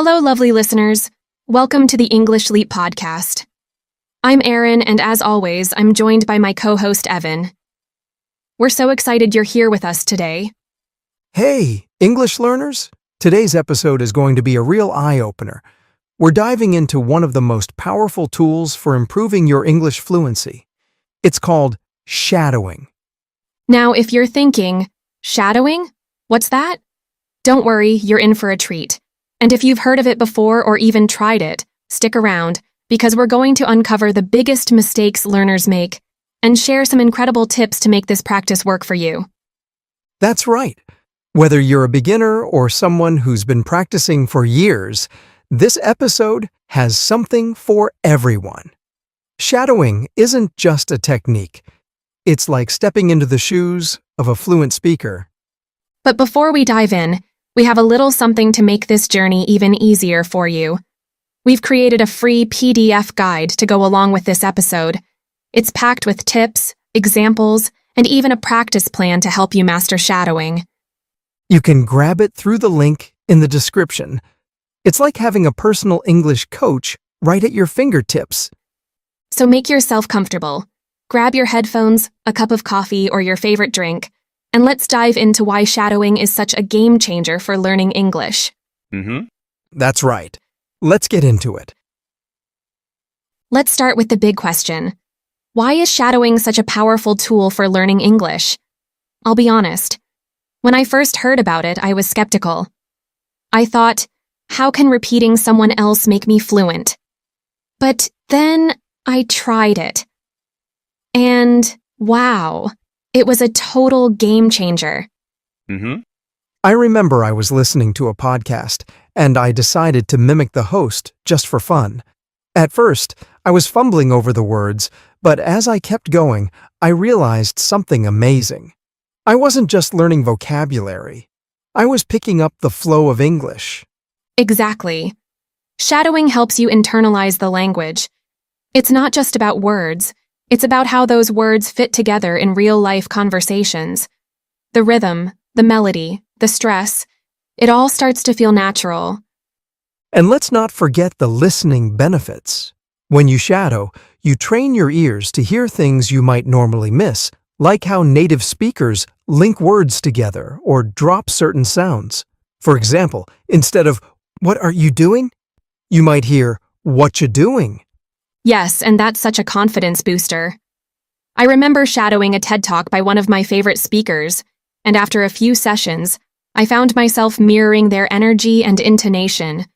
Hello, lovely listeners. Welcome to the English Leap podcast. I'm Erin, and as always, I'm joined by my co-host, Evan. We're so excited you're here with us today. Hey, English learners! Today's episode is going to be a real eye-opener. We're diving into one of the most powerful tools for improving your English fluency. It's called shadowing. Now, if you're thinking, shadowing? What's that? Don't worry, you're in for a treat. And if you've heard of it before or even tried it, stick around, because we're going to uncover the biggest mistakes learners make and share some incredible tips to make this practice work for you. That's right. Whether you're a beginner or someone who's been practicing for years, this episode has something for everyone. Shadowing isn't just a technique. It's like stepping into the shoes of a fluent speaker. But before we dive in, we have a little something to make this journey even easier for you. We've created a free PDF guide to go along with this episode. It's packed with tips, examples, and even a practice plan to help you master shadowing. You can grab it through the link in the description. It's like having a personal English coach right at your fingertips. So make yourself comfortable. Grab your headphones, a cup of coffee, or your favorite drink, and let's dive into why shadowing is such a game changer for learning English. That's right. Let's get into it. Let's start with the big question. Why is shadowing such a powerful tool for learning English? I'll be honest. When I first heard about it, I was skeptical. I thought, how can repeating someone else make me fluent? But then I tried it. And wow, it was a total game changer. I remember I was listening to a podcast, and I decided to mimic the host just for fun. At first, I was fumbling over the words, but as I kept going, I realized something amazing. I wasn't just learning vocabulary. I was picking up the flow of English. Exactly. Shadowing helps you internalize the language. It's not just about words. It's about how those words fit together in real-life conversations. The rhythm, the melody, the stress, it all starts to feel natural. And let's not forget the listening benefits. When you shadow, you train your ears to hear things you might normally miss, like how native speakers link words together or drop certain sounds. For example, instead of, "What are you doing?" you might hear, "What you doing?" Yes, and that's such a confidence booster. I remember shadowing a TED Talk by one of my favorite speakers, and after a few sessions, I found myself mirroring their energy and intonation.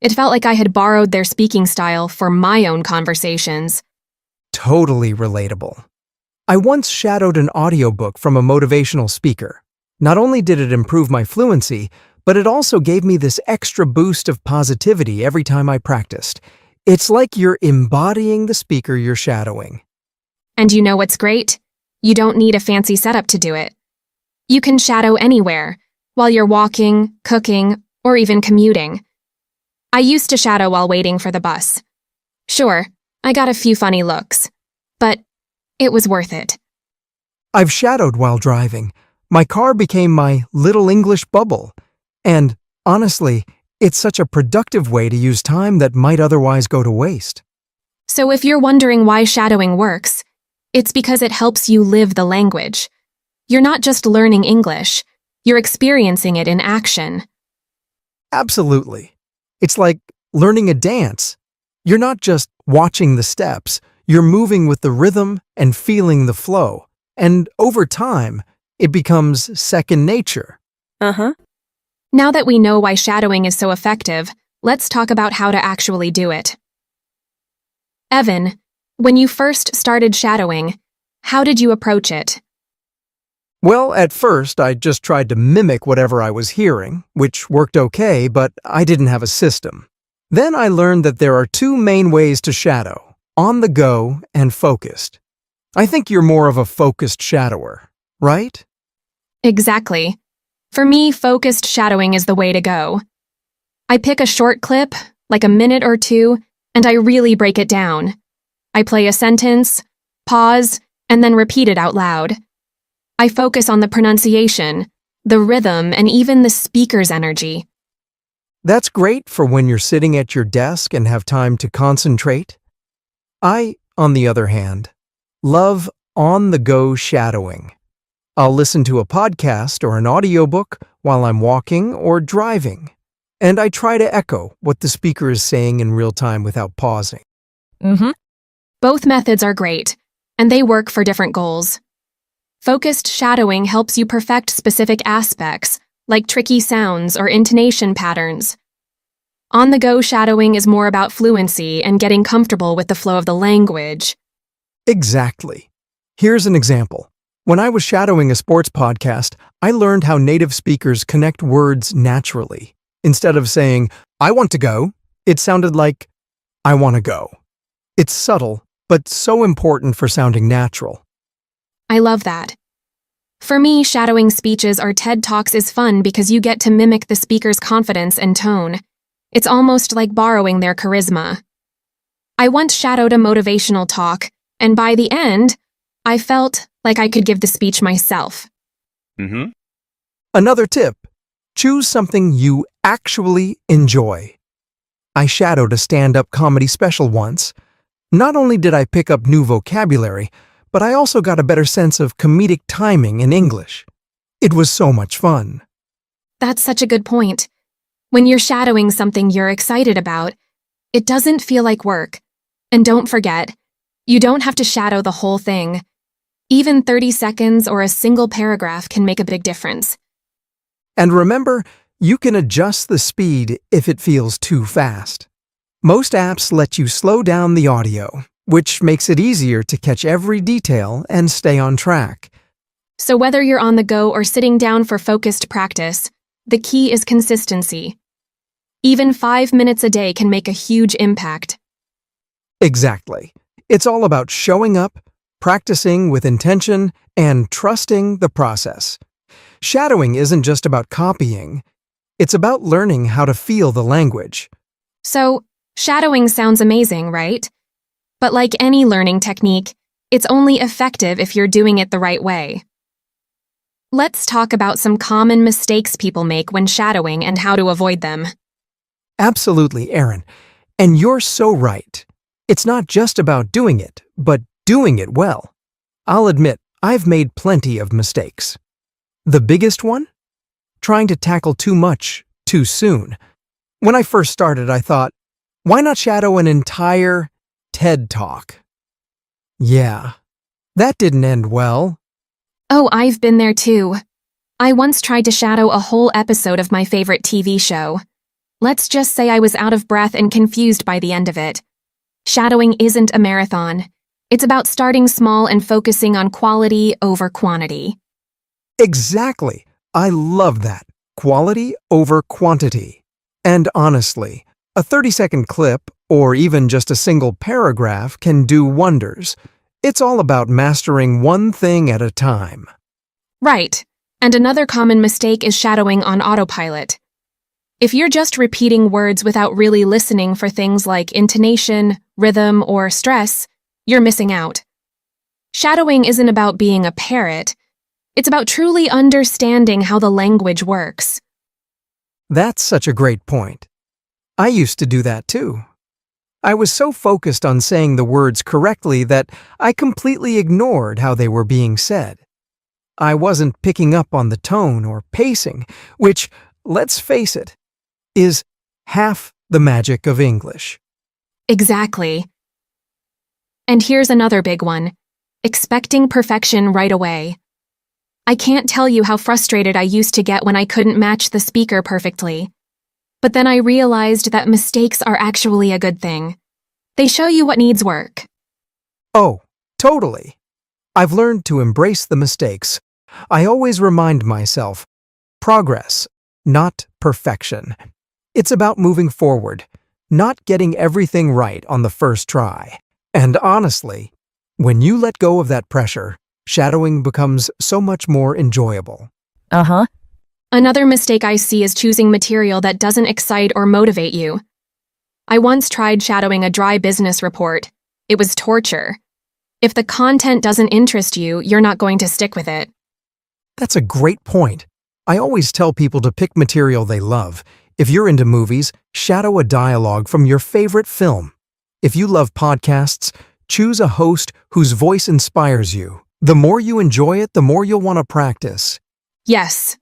It felt like I had borrowed their speaking style for my own conversations. Totally relatable. I once shadowed an audiobook from a motivational speaker. Not only did it improve my fluency, but it also gave me this extra boost of positivity every time I practiced. It's like you're embodying the speaker you're shadowing. And you know what's great? You don't need a fancy setup to do it. You can shadow anywhere, while you're walking, cooking, or even commuting. I used to shadow while waiting for the bus. Sure, I got a few funny looks, but it was worth it. I've shadowed while driving. My car became my little English bubble. And honestly, it's such a productive way to use time that might otherwise go to waste. So if you're wondering why shadowing works, it's because it helps you live the language. You're not just learning English, you're experiencing it in action. Absolutely. It's like learning a dance. You're not just watching the steps, you're moving with the rhythm and feeling the flow. And over time, it becomes second nature. Now that we know why shadowing is so effective, let's talk about how to actually do it. Evan, when you first started shadowing, how did you approach it? Well, at first, I just tried to mimic whatever I was hearing, which worked okay, but I didn't have a system. Then I learned that there are two main ways to shadow: on the go and focused. I think you're more of a focused shadower, right? Exactly. For me, focused shadowing is the way to go. I pick a short clip, like a minute or two, and I really break it down. I play a sentence, pause, and then repeat it out loud. I focus on the pronunciation, the rhythm, and even the speaker's energy. That's great for when you're sitting at your desk and have time to concentrate. I, on the other hand, love on-the-go shadowing. I'll listen to a podcast or an audiobook while I'm walking or driving, and I try to echo what the speaker is saying in real time without pausing. Both methods are great, and they work for different goals. Focused shadowing helps you perfect specific aspects, like tricky sounds or intonation patterns. On-the-go shadowing is more about fluency and getting comfortable with the flow of the language. Exactly. Here's an example. When I was shadowing a sports podcast, I learned how native speakers connect words naturally. Instead of saying, "I want to go," it sounded like, "I want to go." It's subtle, but so important for sounding natural. I love that. For me, shadowing speeches or TED Talks is fun because you get to mimic the speaker's confidence and tone. It's almost like borrowing their charisma. I once shadowed a motivational talk, and by the end, I felt like I could give the speech myself. Another tip, choose something you actually enjoy. I shadowed a stand-up comedy special once. Not only did I pick up new vocabulary, but I also got a better sense of comedic timing in English. It was so much fun. That's such a good point. When you're shadowing something you're excited about, it doesn't feel like work. And don't forget, you don't have to shadow the whole thing. Even 30 seconds or a single paragraph can make a big difference. And remember, you can adjust the speed if it feels too fast. Most apps let you slow down the audio, which makes it easier to catch every detail and stay on track. So whether you're on the go or sitting down for focused practice, the key is consistency. Even 5 minutes a day can make a huge impact. Exactly. It's all about showing up, practicing with intention, and trusting the process. Shadowing isn't just about copying. It's about learning how to feel the language. So, shadowing sounds amazing, right? But like any learning technique, it's only effective if you're doing it the right way. Let's talk about some common mistakes people make when shadowing and how to avoid them. Absolutely, Aaron. And you're so right. It's not just about doing it, but doing it well. I'll admit, I've made plenty of mistakes. The biggest one? Trying to tackle too much too soon. When I first started, I thought, why not shadow an entire TED Talk? Yeah, that didn't end well. Oh, I've been there too. I once tried to shadow a whole episode of my favorite TV show. Let's just say I was out of breath and confused by the end of it. Shadowing isn't a marathon. It's about starting small and focusing on quality over quantity. Exactly. I love that. Quality over quantity. And honestly, a 30-second clip or even just a single paragraph can do wonders. It's all about mastering one thing at a time. Right. And another common mistake is shadowing on autopilot. If you're just repeating words without really listening for things like intonation, rhythm, or stress, you're missing out. Shadowing isn't about being a parrot. It's about truly understanding how the language works. That's such a great point. I used to do that too. I was so focused on saying the words correctly that I completely ignored how they were being said. I wasn't picking up on the tone or pacing, which, let's face it, is half the magic of English. Exactly. And here's another big one: expecting perfection right away. I can't tell you how frustrated I used to get when I couldn't match the speaker perfectly. But then I realized that mistakes are actually a good thing. They show you what needs work. Oh, totally. I've learned to embrace the mistakes. I always remind myself, progress, not perfection. It's about moving forward, not getting everything right on the first try. And honestly, when you let go of that pressure, shadowing becomes so much more enjoyable. Another mistake I see is choosing material that doesn't excite or motivate you. I once tried shadowing a dry business report. It was torture. If the content doesn't interest you, you're not going to stick with it. That's a great point. I always tell people to pick material they love. If you're into movies, shadow a dialogue from your favorite film. If you love podcasts, choose a host whose voice inspires you. The more you enjoy it, the more you'll want to practice. Yes.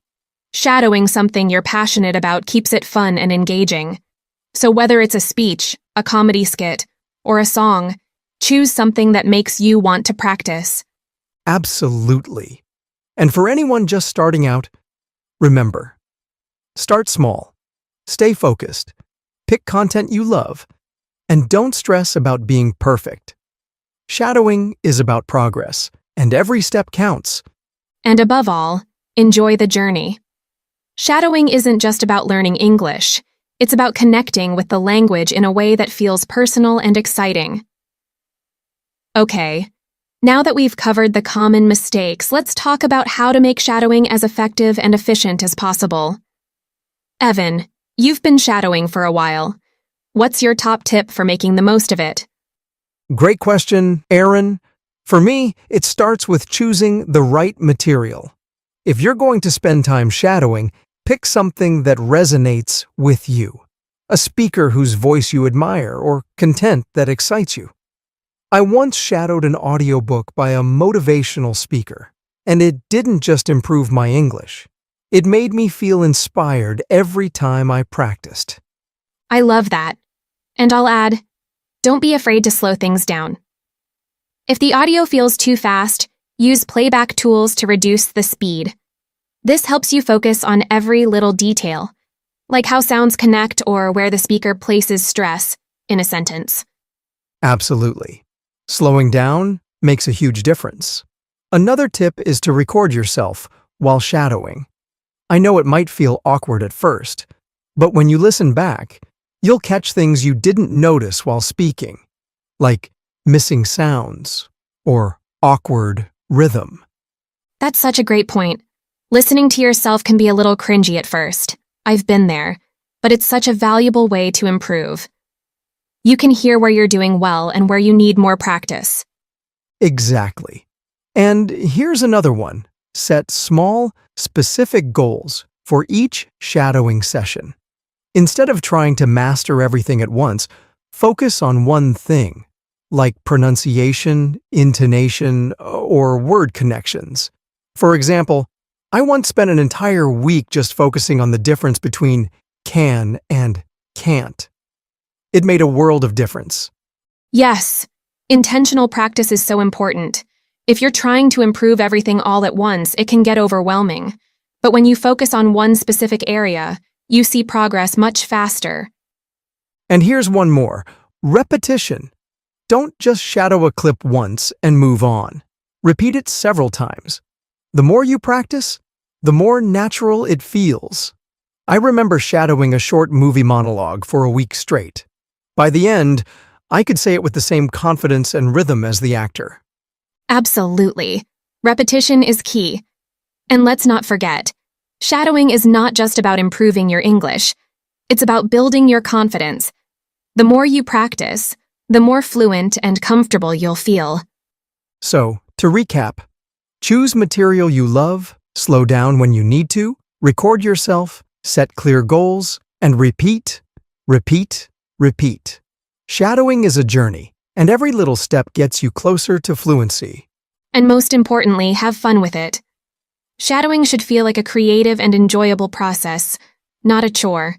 Shadowing something you're passionate about keeps it fun and engaging. So whether it's a speech, a comedy skit, or a song, choose something that makes you want to practice. Absolutely. And for anyone just starting out, remember, start small, stay focused, pick content you love, and don't stress about being perfect. Shadowing is about progress, and every step counts. And above all, enjoy the journey. Shadowing isn't just about learning English. It's about connecting with the language in a way that feels personal and exciting. Okay, now that we've covered the common mistakes, let's talk about how to make shadowing as effective and efficient as possible. Evan, you've been shadowing for a while. What's your top tip for making the most of it? Great question, Aaron. For me, it starts with choosing the right material. If you're going to spend time shadowing, pick something that resonates with you. A speaker whose voice you admire or content that excites you. I once shadowed an audiobook by a motivational speaker, and it didn't just improve my English. It made me feel inspired every time I practiced. I love that. And I'll add, don't be afraid to slow things down. If the audio feels too fast, use playback tools to reduce the speed. This helps you focus on every little detail, like how sounds connect or where the speaker places stress in a sentence. Absolutely. Slowing down makes a huge difference. Another tip is to record yourself while shadowing. I know it might feel awkward at first, but when you listen back, you'll catch things you didn't notice while speaking, like missing sounds or awkward rhythm. That's such a great point. Listening to yourself can be a little cringy at first. I've been there, but it's such a valuable way to improve. You can hear where you're doing well and where you need more practice. Exactly. And here's another one. Set small, specific goals for each shadowing session. Instead of trying to master everything at once, focus on one thing, like pronunciation, intonation, or word connections. For example, I once spent an entire week just focusing on the difference between can and can't. It made a world of difference. Yes, intentional practice is so important. If you're trying to improve everything all at once, it can get overwhelming. But when you focus on one specific area, you see progress much faster. And here's one more. Repetition. Don't just shadow a clip once and move on. Repeat it several times. The more you practice, the more natural it feels. I remember shadowing a short movie monologue for a week straight. By the end, I could say it with the same confidence and rhythm as the actor. Absolutely. Repetition is key. And let's not forget, shadowing is not just about improving your English. It's about building your confidence. The more you practice, the more fluent and comfortable you'll feel. So, to recap, choose material you love, slow down when you need to, record yourself, set clear goals, and repeat, repeat, repeat. Shadowing is a journey, and every little step gets you closer to fluency. And most importantly, have fun with it. Shadowing should feel like a creative and enjoyable process, not a chore.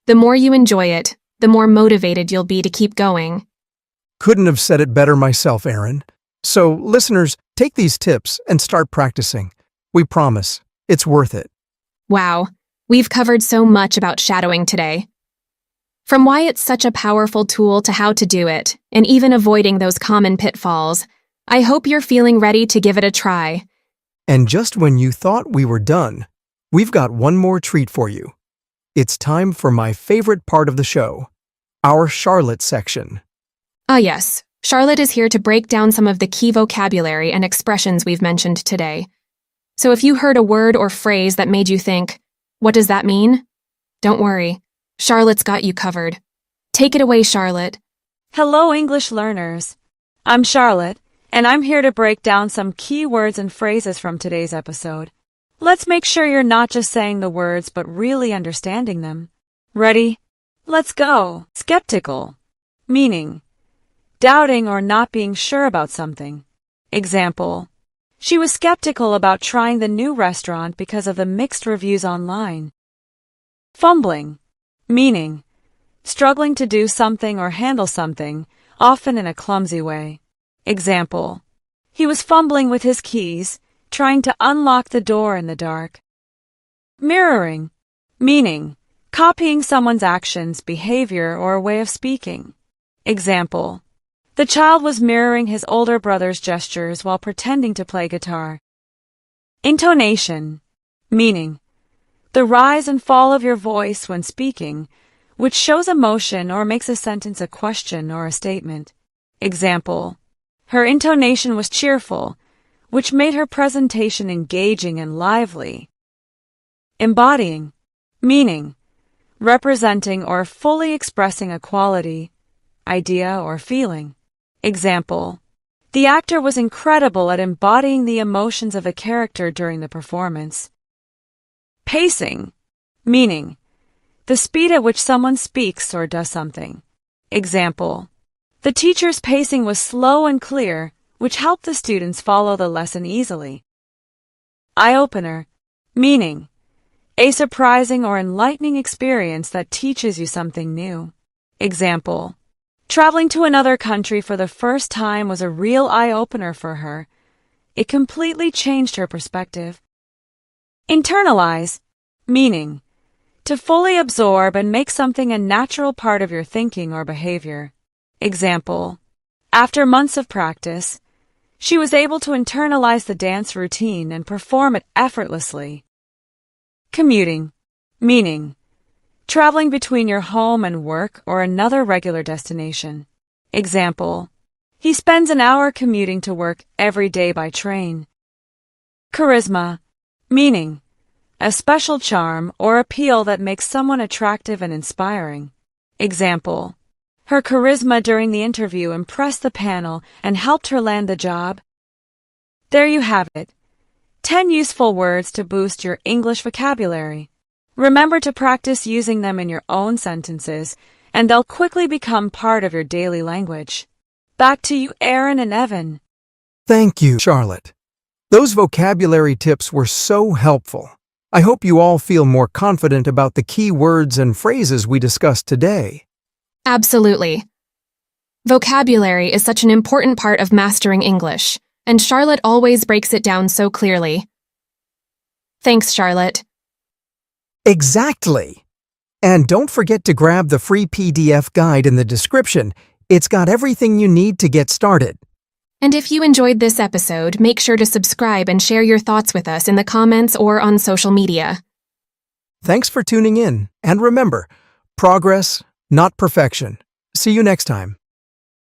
The more you enjoy it, the more motivated you'll be to keep going. Couldn't have said it better myself, Aaron. So, listeners, take these tips and start practicing. We promise, it's worth it. Wow, we've covered so much about shadowing today. From why it's such a powerful tool to how to do it, and even avoiding those common pitfalls, I hope you're feeling ready to give it a try. And just when you thought we were done, we've got one more treat for you. It's time for my favorite part of the show, our Charlotte section. Ah yes, Charlotte is here to break down some of the key vocabulary and expressions we've mentioned today. So if you heard a word or phrase that made you think, what does that mean? Don't worry, Charlotte's got you covered. Take it away, Charlotte. Hello, English learners. I'm Charlotte, and I'm here to break down some key words and phrases from today's episode. Let's make sure you're not just saying the words, but really understanding them. Ready? Let's go. Skeptical. Meaning, doubting or not being sure about something. Example, she was skeptical about trying the new restaurant because of the mixed reviews online. Fumbling. Meaning, struggling to do something or handle something, often in a clumsy way. Example, he was fumbling with his keys, trying to unlock the door in the dark. Mirroring. Meaning, copying someone's actions, behavior, or way of speaking. Example, the child was mirroring his older brother's gestures while pretending to play guitar. Intonation. Meaning, the rise and fall of your voice when speaking, which shows emotion or makes a sentence a question or a statement. Example, her intonation was cheerful, which made her presentation engaging and lively. Embodying. Meaning, representing or fully expressing a quality, idea, or feeling. Example, the actor was incredible at embodying the emotions of a character during the performance. Pacing. Meaning, the speed at which someone speaks or does something. Example, the teacher's pacing was slow and clear, which helped the students follow the lesson easily. Eye-opener. Meaning, a surprising or enlightening experience that teaches you something new. Example, traveling to another country for the first time was a real eye-opener for her. It completely changed her perspective. Internalize. Meaning, to fully absorb and make something a natural part of your thinking or behavior. Example, after months of practice, she was able to internalize the dance routine and perform it effortlessly. Commuting. Meaning, traveling between your home and work or another regular destination. Example, he spends an hour commuting to work every day by train. Charisma. Meaning, a special charm or appeal that makes someone attractive and inspiring. Example, her charisma during the interview impressed the panel and helped her land the job. There you have it. 10 useful words to boost your English vocabulary. Remember to practice using them in your own sentences, and they'll quickly become part of your daily language. Back to you, Aaron and Evan. Thank you, Charlotte. Those vocabulary tips were so helpful. I hope you all feel more confident about the key words and phrases we discussed today. Absolutely. Vocabulary is such an important part of mastering English, and Charlotte always breaks it down so clearly. Thanks, Charlotte. Exactly. And don't forget to grab the free PDF guide in the description. It's got everything you need to get started. And if you enjoyed this episode, make sure to subscribe and share your thoughts with us in the comments or on social media. Thanks for tuning in, and remember, progress, not perfection. See you next time.